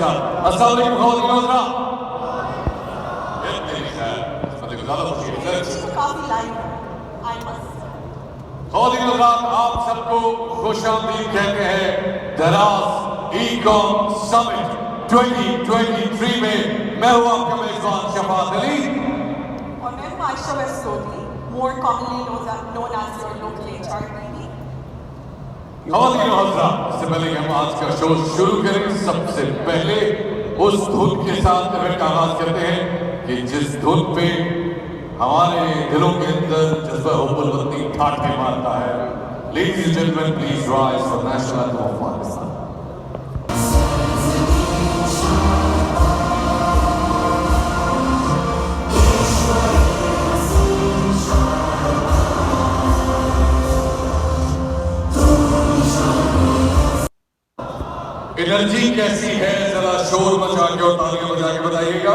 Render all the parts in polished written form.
साथ। अस्सलाम वालेकुम ख़वातीन और हज़रात। इतनी खैर, इसमें ज़्यादा खुशी है। काफी लाइव आई मस्ट। ख़वातीन और हज़रात, आप सबको खुशामदीद कहते हैं दराज ई-कॉम समिट 2023 में। मैं हूँ आपका मेज़बान शफ़ात अली और मैं हूँ Ayesha वेस्टोली, more commonly known as your local HR lady। ख़वातीन और हज़रात, इससे पहले कि हम आज का शो शुरू करें, सबसे पहले उस धुन के साथ इवेंट का आगाज़ करते हैं कि जिस धुन पे हमारे दिलों के अंदर जज्बा हुब्बुल वतनी ठाठे मारता है। Ladies and gentlemen, please rise for national anthem of Pakistan। Energy कैसी है, जरा शोर मचा के और तालियां बजा के बताइएगा।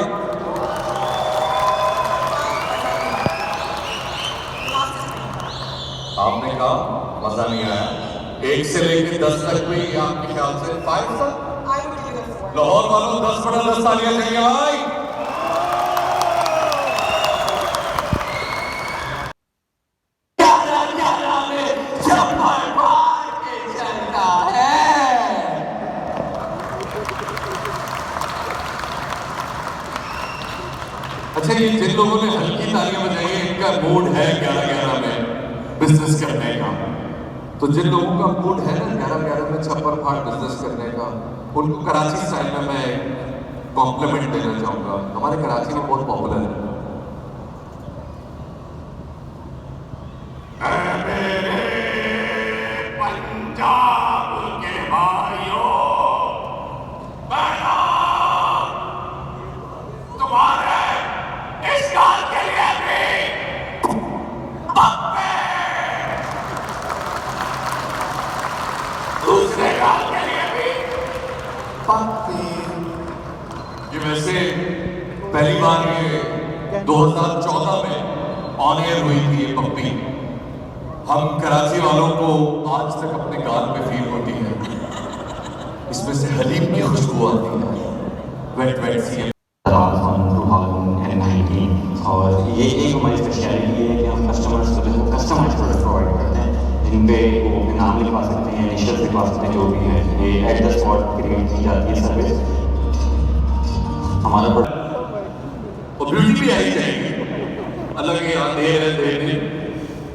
आपने कहा मजा नहीं आया। 1 से लेकर 10 तक भी आपके ख्याल से 5 तक। लाहौर वालों 10 बड़ा 10 तालियां चाहिए भाई। अच्छा, ये जिन लोगों ने हल्की तालियां बजाई है, इनका मूड है 11-11 में बिजनेस करने का। तो जिन लोगों का मूड है ना 11-11 में छप्पर फाड़ बिजनेस करने का, उनको कराची स्टाइल में मैं कॉम्प्लीमेंट देना चाहूंगा। हमारे कराची में बहुत पॉपुलर है। पंजाब के भाइयों, तुम्हारे इस गाल के लिए भी दूसरे गाल के लिए भी पप्पी। ये वैसे पहली बार ये 2014 में ऑन एयर हुई थी ये पप्पी। हम कराची वालों को आज तक अपने गाल पे फील होती है। इसमें से हलीम की खुशबू आती है। वेट वेट सी 2019 और ये एक हमारी स्पेशलिटी है कि हम कस्टमर्स को जो कस्टमाइज प्रोडक्ट प्रोवाइड करते हैं। इन पे वो अपने नाम लिखवा सकते हैं, इनिशियल लिखवा सकते हैं, जो भी है ये एट द स्पॉट क्रिएट की जाती है सर्विस हमारा प्रोडक्ट। और ब्यूटी भी आई जाएगी। अलग ही यहाँ दे रहे।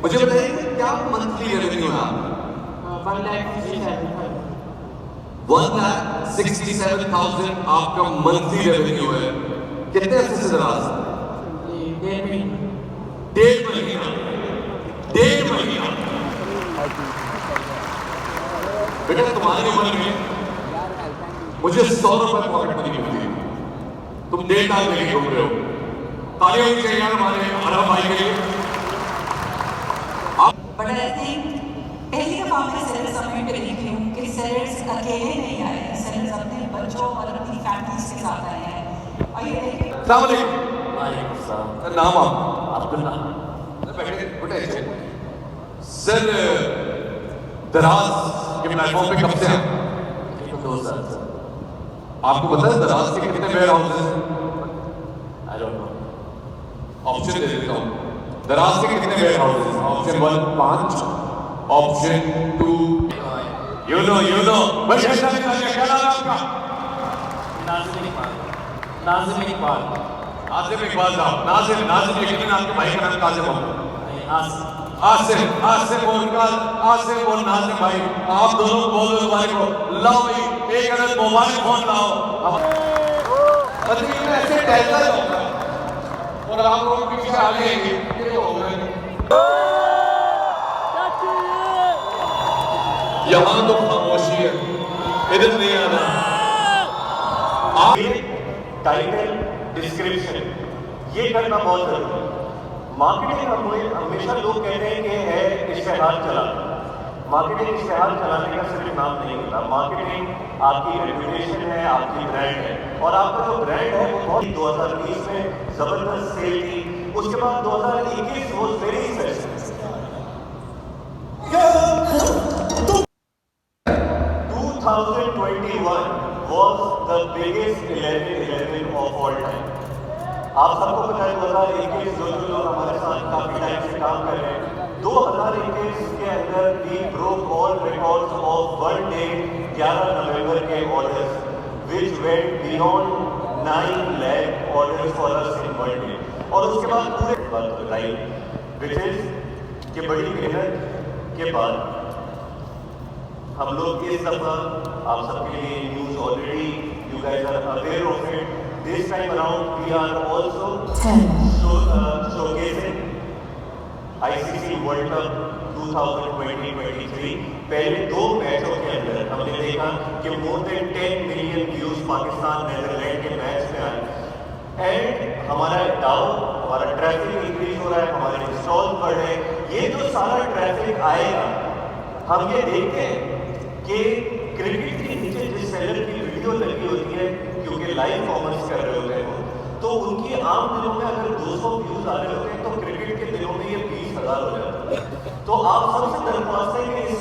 मुझे बताइए क्या मंथली रेवेन्यू है आपका? 1,67,000 आपका मंथली रेवेन्यू है। कितने अरसे से दराज? 1.5 महीना। बेटा तुम्हारी उम्र में मुझे 100 रुपए पॉकेट मनी मिलती है, तुम 1.5 साल लेके घूम रहे हो। तालियां होनी चाहिए हमारे आराम भाई के लिए। But I think पहली दफा मैं सेलर्स समिट पे देखी हूँ कि सेलर्स अकेले नहीं आए, सेलर्स अपने बच्चों और अपनी फैमिलीज के साथ आए हैं। और ये देखें। अस्सलाम वालेकुम। सर नाम अब्दुल्ला। सर दराज के प्लेटफॉर्म पे कब से हैं? 2 साल। आपको पता है दराज के कितने वेयर हाउसेस हैं? I don't know. ऑप्शन दे देता हूँ। दराज के कितने warehouses? Option 1 5, option 2 you know बस ऐसा नहीं था। क्या नाम है आपका? नाज़िम इकबाल। नाज़िम लेकिन आपके भाई का नाम काज़िम हो। आसिफ और नाज़िम भाई, आप दोनों बोल दो तुम्हारे को। लाओ भाई एक अदद मोबाइल फोन लाओ। मतलब मैं ऐसे टहलता जाऊंगा और आप लोग पीछे आ गए। यहाँ तो खामोशी है, इधर नहीं आना। टाइटल डिस्क्रिप्शन ये करना बहुत जरूरी है। मार्केटिंग हमेशा लोग कहते हैं कि है इश्तेहार चलाना। मार्केटिंग इश्तेहार चलाने का सिर्फ नाम नहीं होता। मार्केटिंग आपकी रेपुटेशन है, आपकी ब्रांड है, और आपका जो ब्रांड है वो बहुत 2020 में जबरदस्त सेल थी। उसके बाद 2021 वो very special. 2021 was the biggest 11/11 of all time. आप सबको पता है 2021 जो लोग हमारे साथ काफी टाइम से काम कर रहे हैं, 2021 के अंदर we broke all records of one day 11 नवंबर के orders, which went beyond 9 lakh orders for us in one day. और उसके बाद पूरे बात बताई, which is कि बड़ी मेहनत के बाद हम लोग इस दफा आप सबके लिए news already you guys are aware of it. This time around we are also showcasing ICC World Cup 2020-23. पहले 2 मैचों के अंदर हमने देखा कि more than 10 million views Pakistan Netherland के मैच में आए एंड हमारा डाउ हमारा ट्रैफिक इंक्रीज हो रहा है, हमारे इंस्टॉल बढ़ रहे हैं. ये जो सारा ट्रैफिक आएगा हम ये देखते हैं कि क्रिकेट के नीचे जिस सेलर की वीडियो लगी होती है क्योंकि लाइव कॉमर्स कर रहे होते हैं तो उनकी आम दिनों में अगर 200 व्यूज आ रहे होते हैं तो क्रिकेट के दिनों में ये 20,000 हो जाता है. तो आप सबसे दरख्वास्त है कि इस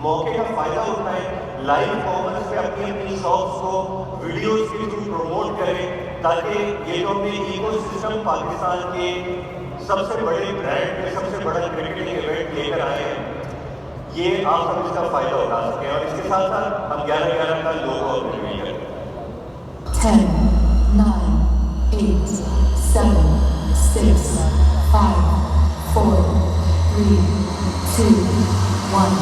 मौके का फायदा उठाएं, लाइव कॉमर्स पे अपनी अपनी शॉप्स को वीडियोस के थ्रू प्रमोट करें ताकि ये जो हमने इकोसिस्टम पाकिस्तान के सबसे बड़े ब्रांड में सबसे बड़ा क्रिकेटिंग इवेंट लेकर आए हैं, ये आप सब इसका फायदा उठा सकें. और इसके साथ साथ हम 11/11 का लोगो अपने करें. 10, 9, 8, 7, 6, 5, 4, 3, 2, 1.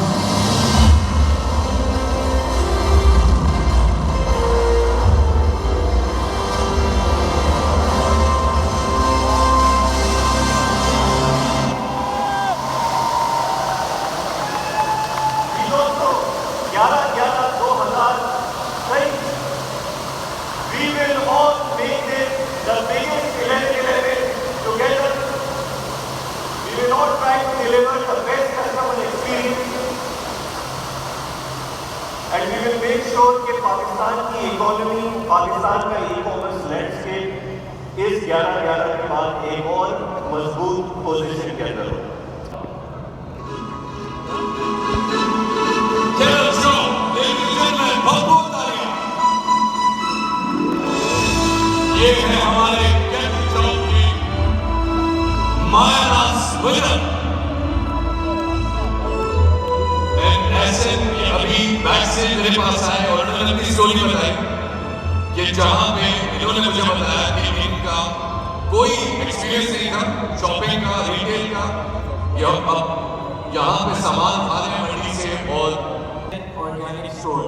And we will make sure कि पाकिस्तान की इकोनॉमी, पाकिस्तान का ई-कॉमर्स लैंडस्केप इस 11/11 के बाद एक और मजबूत पोजीशन के अंदर हो. ये है हमारे कैप्टन चौक की मायानास विजन. ऐसे अभी बैक से मेरे पास आए और उन्होंने अपनी स्टोरी बताई कि जहां पे इन्होंने मुझे बताया कि इनका कोई एक्सपीरियंस नहीं था शॉपिंग का, रिटेल का, या अब यहाँ पे सामान आ रहे हैं मंडी से और ऑर्गेनिक स्टोर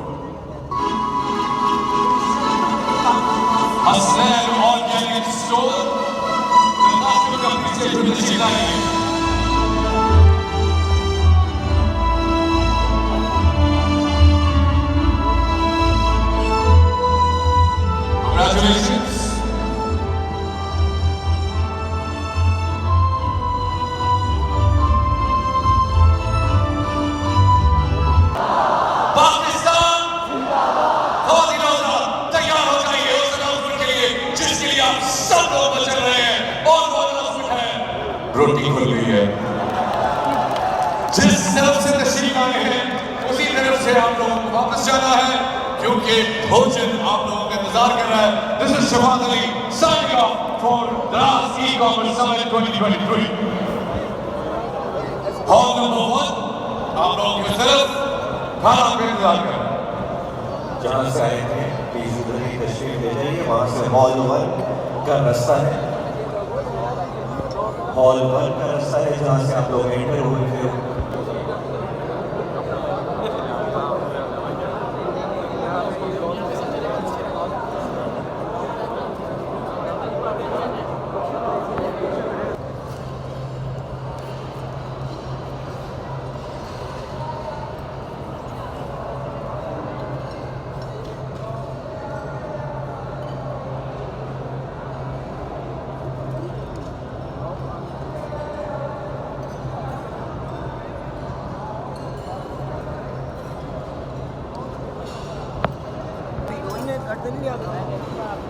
असलैन ऑर्गेनिक स्टोर कंपनी से जुड़ी जिला है. Congratulations. पाकिस्तान तैयार हो जाइए उस अनाउंसमेंट के लिए जिसके लिए आप सब लोग चल रहे हैं. और वो अनाउंसमेंट है रोटी खुल गई है. जिस तरफ से तशरीफ आए हैं उसी तरफ से आप लोगों को वापस जाना है क्योंकि भोजन आप लोगों का इंतजार कर रहा है. This is Shahbaz Ali signing off for Dras E-Commerce Summit 2023. Hall number 1 आप लोगों की तरफ खाना का इंतजार कर रहा है. जहाँ से आए थे प्लीज उधर ही तशरीफ ले जाइए. वहाँ से हॉल 1 का रास्ता है, हॉल 1 का रास्ता है जहाँ से आप लोग एंटर हुए थे.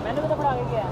मैंने तो पढ़ा के गया